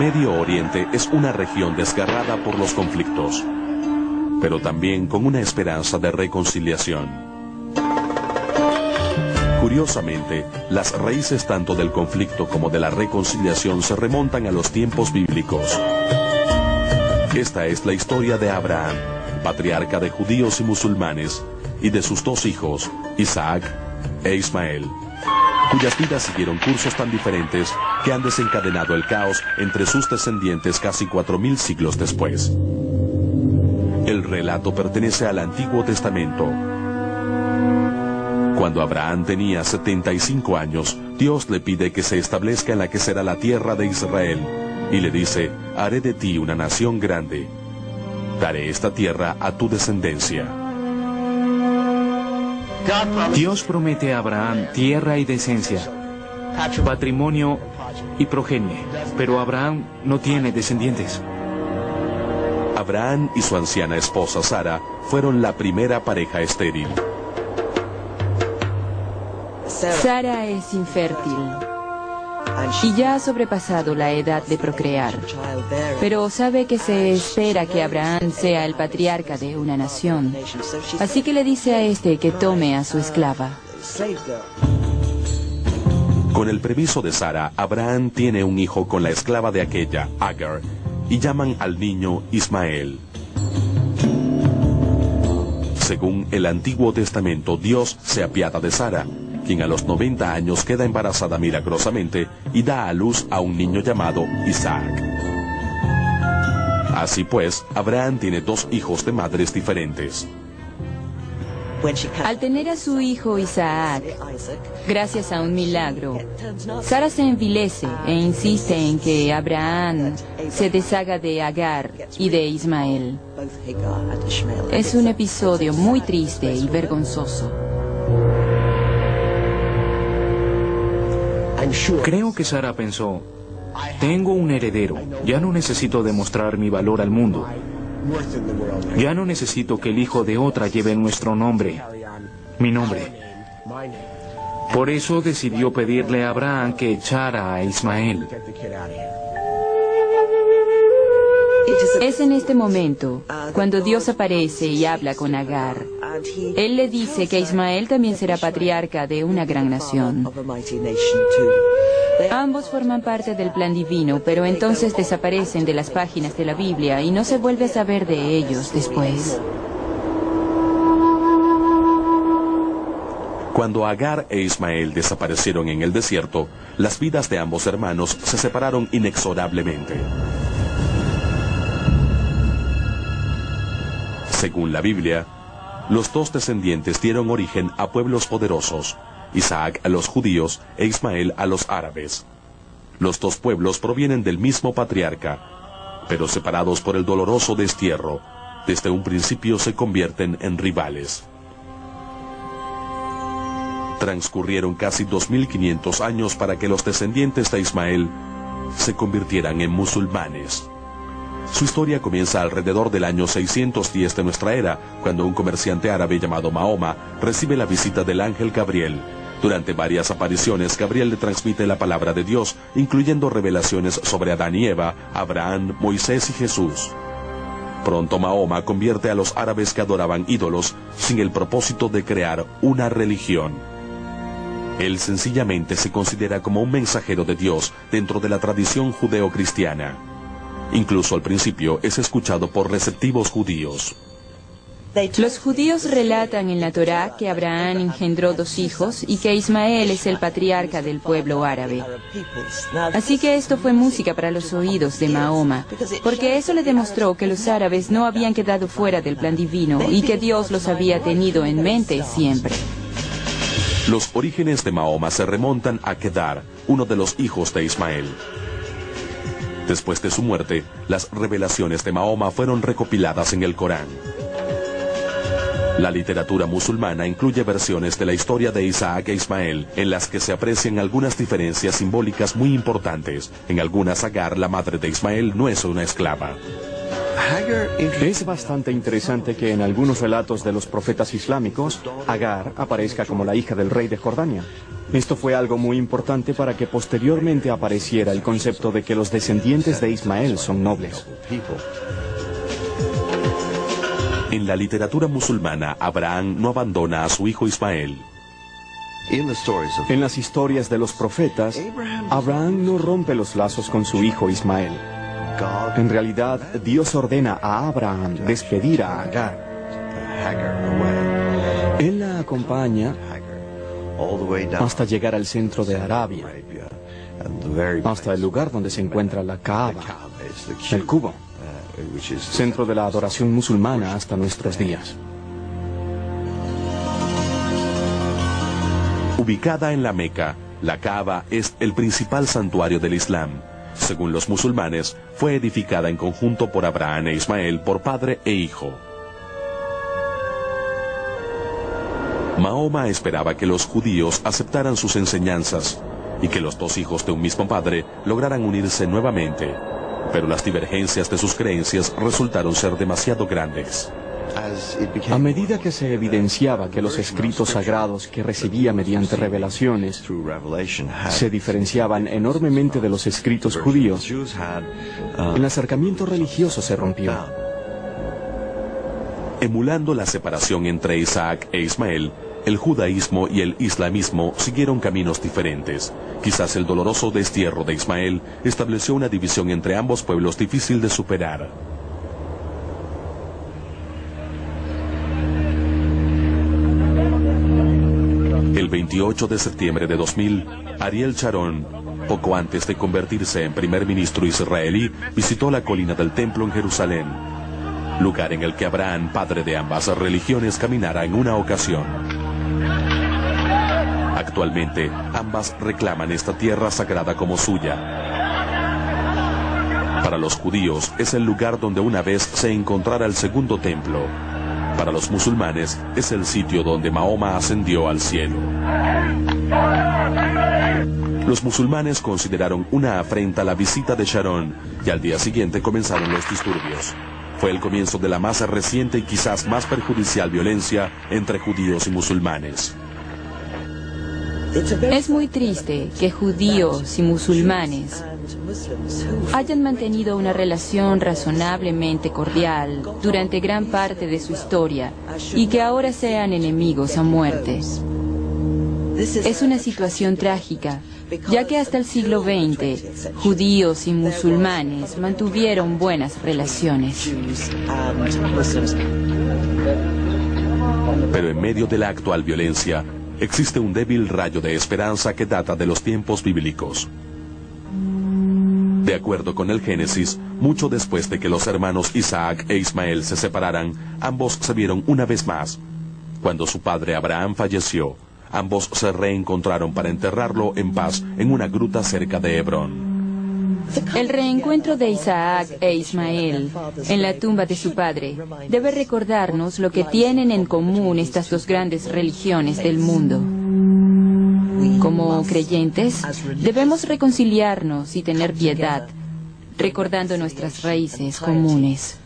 Medio Oriente es una región desgarrada por los conflictos, pero también con una esperanza de reconciliación. Curiosamente, las raíces tanto del conflicto como de la reconciliación se remontan a los tiempos bíblicos. Esta es la historia de Abraham, patriarca de judíos y musulmanes, y de sus dos hijos, Isaac e Ismael, cuyas vidas siguieron cursos tan diferentes que han desencadenado el caos entre sus descendientes casi 4000 siglos después. El relato pertenece al Antiguo Testamento. Cuando Abraham tenía 75 años, Dios le pide que se establezca en la que será la tierra de Israel, y le dice: haré de ti una nación grande. Daré esta tierra a tu descendencia. Dios promete a Abraham tierra y descendencia, patrimonio y progenie, pero Abraham no tiene descendientes. Abraham y su anciana esposa Sara fueron la primera pareja estéril. Sara es infértil y ya ha sobrepasado la edad de procrear, pero sabe que se espera que Abraham sea el patriarca de una nación, así que le dice a este que tome a su esclava. Con el permiso de Sara, Abraham tiene un hijo con la esclava de aquella, Agar, y llaman al niño Ismael. Según el Antiguo Testamento, Dios se apiada de Sara, quien a los 90 años queda embarazada milagrosamente y da a luz a un niño llamado Isaac. Así pues, Abraham tiene dos hijos de madres diferentes. Al tener a su hijo Isaac, gracias a un milagro, Sara se envilece e insiste en que Abraham se deshaga de Agar y de Ismael. Es un episodio muy triste y vergonzoso. Creo que Sara pensó: tengo un heredero, ya no necesito demostrar mi valor al mundo. Ya no necesito que el hijo de otra lleve nuestro nombre, mi nombre. Por eso decidió pedirle a Abraham que echara a Ismael. Es en este momento cuando Dios aparece y habla con Agar. Él le dice que Ismael también será patriarca de una gran nación. Ambos forman parte del plan divino, pero entonces desaparecen de las páginas de la Biblia y no se vuelve a saber de ellos después. Cuando Agar e Ismael desaparecieron en el desierto, las vidas de ambos hermanos se separaron inexorablemente. Según la Biblia, los dos descendientes dieron origen a pueblos poderosos, Isaac a los judíos e Ismael a los árabes. Los dos pueblos provienen del mismo patriarca, pero separados por el doloroso destierro, desde un principio se convierten en rivales. Transcurrieron casi 2500 años para que los descendientes de Ismael se convirtieran en musulmanes. Su historia comienza alrededor del año 610 de nuestra era, cuando un comerciante árabe llamado Mahoma recibe la visita del ángel Gabriel. Durante varias apariciones, Gabriel le transmite la palabra de Dios, incluyendo revelaciones sobre Adán y Eva, Abraham, Moisés y Jesús. Pronto Mahoma convierte a los árabes que adoraban ídolos sin el propósito de crear una religión. Él sencillamente se considera como un mensajero de Dios dentro de la tradición judeo-cristiana. Incluso al principio es escuchado por receptivos judíos. Los judíos relatan en la Torá que Abraham engendró dos hijos y que Ismael es el patriarca del pueblo árabe. Así que esto fue música para los oídos de Mahoma, porque eso le demostró que los árabes no habían quedado fuera del plan divino y que Dios los había tenido en mente siempre. Los orígenes de Mahoma se remontan a Kedar, uno de los hijos de Ismael. Después de su muerte, las revelaciones de Mahoma fueron recopiladas en el Corán. La literatura musulmana incluye versiones de la historia de Isaac e Ismael, en las que se aprecian algunas diferencias simbólicas muy importantes. En algunas, Agar, la madre de Ismael, no es una esclava. Es bastante interesante que en algunos relatos de los profetas islámicos, Agar aparezca como la hija del rey de Jordania. Esto fue algo muy importante para que posteriormente apareciera el concepto de que los descendientes de Ismael son nobles. En la literatura musulmana, Abraham no abandona a su hijo Ismael. En las historias de los profetas, Abraham no rompe los lazos con su hijo Ismael. En realidad, Dios ordena a Abraham despedir a Agar. Él la acompaña hasta llegar al centro de Arabia, hasta el lugar donde se encuentra la Kaaba, el cubo, centro de la adoración musulmana hasta nuestros días. Ubicada en la Meca, la Kaaba es el principal santuario del Islam. Según los musulmanes, fue edificada en conjunto por Abraham e Ismael por padre e hijo. Mahoma esperaba que los judíos aceptaran sus enseñanzas y que los dos hijos de un mismo padre lograran unirse nuevamente, pero las divergencias de sus creencias resultaron ser demasiado grandes. A medida que se evidenciaba que los escritos sagrados que recibía mediante revelaciones se diferenciaban enormemente de los escritos judíos, el acercamiento religioso se rompió. Emulando la separación entre Isaac e Ismael, el judaísmo y el islamismo siguieron caminos diferentes. Quizás el doloroso destierro de Ismael estableció una división entre ambos pueblos difícil de superar. El 28 de septiembre de 2000, Ariel Sharon, poco antes de convertirse en primer ministro israelí, visitó la colina del Templo en Jerusalén, lugar en el que Abraham, padre de ambas religiones, caminara en una ocasión. Actualmente, ambas reclaman esta tierra sagrada como suya. Para los judíos, es el lugar donde una vez se encontrara el segundo templo. Para los musulmanes, es el sitio donde Mahoma ascendió al cielo. Los musulmanes consideraron una afrenta la visita de Sharon y al día siguiente comenzaron los disturbios. Fue el comienzo de la más reciente y quizás más perjudicial violencia entre judíos y musulmanes. Es muy triste que judíos y musulmanes hayan mantenido una relación razonablemente cordial durante gran parte de su historia y que ahora sean enemigos a muerte. Es una situación trágica, ya que hasta el siglo XX, judíos y musulmanes mantuvieron buenas relaciones. Pero en medio de la actual violencia, existe un débil rayo de esperanza que data de los tiempos bíblicos. De acuerdo con el Génesis, mucho después de que los hermanos Isaac e Ismael se separaran, ambos se vieron una vez más. Cuando su padre Abraham falleció, ambos se reencontraron para enterrarlo en paz en una gruta cerca de Hebrón. El reencuentro de Isaac e Ismael en la tumba de su padre debe recordarnos lo que tienen en común estas dos grandes religiones del mundo. Como creyentes, debemos reconciliarnos y tener piedad, recordando nuestras raíces comunes.